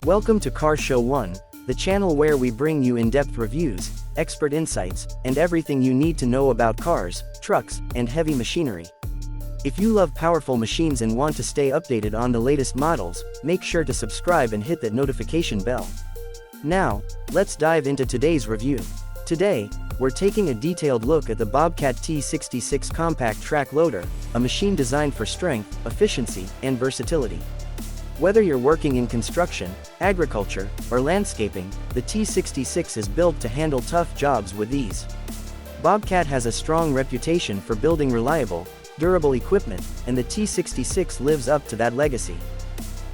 Welcome to Car Show 1, the channel where we bring you in-depth reviews, expert insights, and everything you need to know about cars, trucks, and heavy machinery. If you love powerful machines and want to stay updated on the latest models, make sure to subscribe and hit that notification bell. Now, let's dive into today's review. Today, we're taking a detailed look at the Bobcat T66 compact track loader, a machine designed for strength, efficiency, and versatility. Whether you're working in construction, agriculture, or landscaping, the T66 is built to handle tough jobs with ease. Bobcat has a strong reputation for building reliable, durable equipment, and the T66 lives up to that legacy.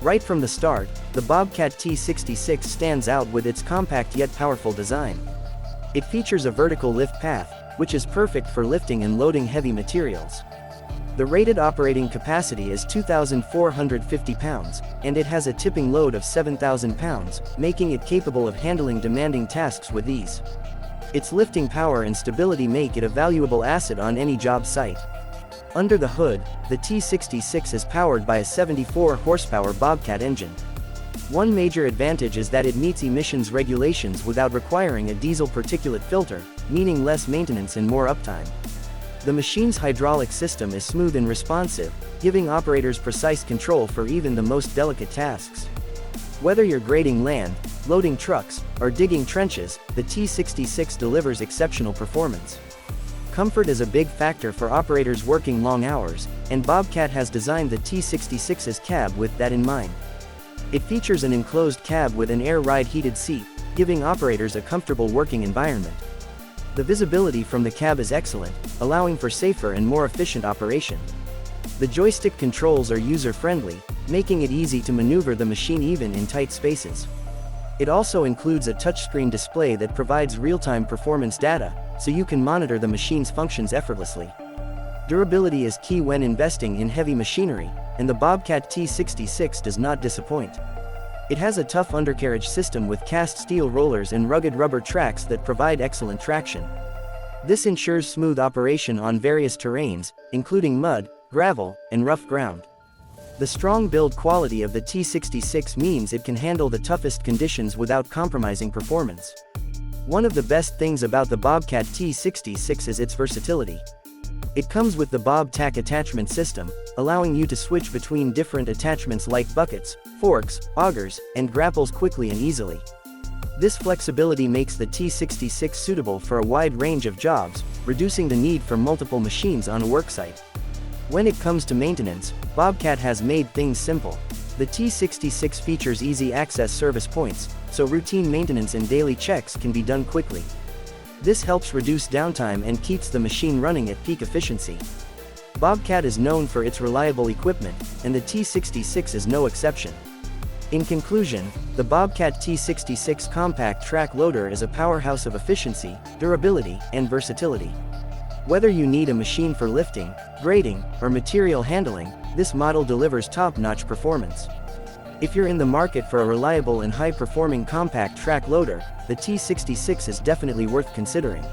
Right from the start, the Bobcat T66 stands out with its compact yet powerful design. It features a vertical lift path, which is perfect for lifting and loading heavy materials. The rated operating capacity is 2,450 pounds, and it has a tipping load of 7,000 pounds, making it capable of handling demanding tasks with ease. Its lifting power and stability make it a valuable asset on any job site. Under the hood, the T66 is powered by a 74-horsepower Bobcat engine. One major advantage is that it meets emissions regulations without requiring a diesel particulate filter, meaning less maintenance and more uptime. The machine's hydraulic system is smooth and responsive, giving operators precise control for even the most delicate tasks. Whether you're grading land, loading trucks, or digging trenches, the T66 delivers exceptional performance. Comfort is a big factor for operators working long hours, and Bobcat has designed the T66's cab with that in mind. It features an enclosed cab with an air ride heated seat, giving operators a comfortable working environment. The visibility from the cab is excellent, allowing for safer and more efficient operation. The joystick controls are user-friendly, making it easy to maneuver the machine even in tight spaces. It also includes a touchscreen display that provides real-time performance data, so you can monitor the machine's functions effortlessly. Durability is key when investing in heavy machinery, and the Bobcat T66 does not disappoint. It has a tough undercarriage system with cast steel rollers and rugged rubber tracks that provide excellent traction. This ensures smooth operation on various terrains, including mud, gravel, and rough ground. The strong build quality of the T66 means it can handle the toughest conditions without compromising performance. One of the best things about the Bobcat T66 is its versatility. It comes with the Bob Tack attachment system, allowing you to switch between different attachments like buckets, forks, augers, and grapples quickly and easily. This flexibility makes the T66 suitable for a wide range of jobs, reducing the need for multiple machines on a worksite. When it comes to maintenance, Bobcat has made things simple. The T66 features easy access service points, so routine maintenance and daily checks can be done quickly. This helps reduce downtime and keeps the machine running at peak efficiency. Bobcat is known for its reliable equipment, and the T66 is no exception. In conclusion, the Bobcat T66 compact track loader is a powerhouse of efficiency, durability, and versatility. Whether you need a machine for lifting, grading, or material handling, this model delivers top-notch performance. If you're in the market for a reliable and high-performing compact track loader, the T66 is definitely worth considering.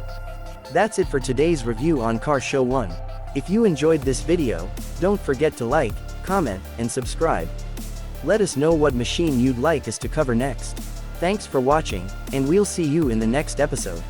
That's it for today's review on Car Show 1. If you enjoyed this video, don't forget to like, comment, and subscribe. Let us know what machine you'd like us to cover next. Thanks for watching, and we'll see you in the next episode.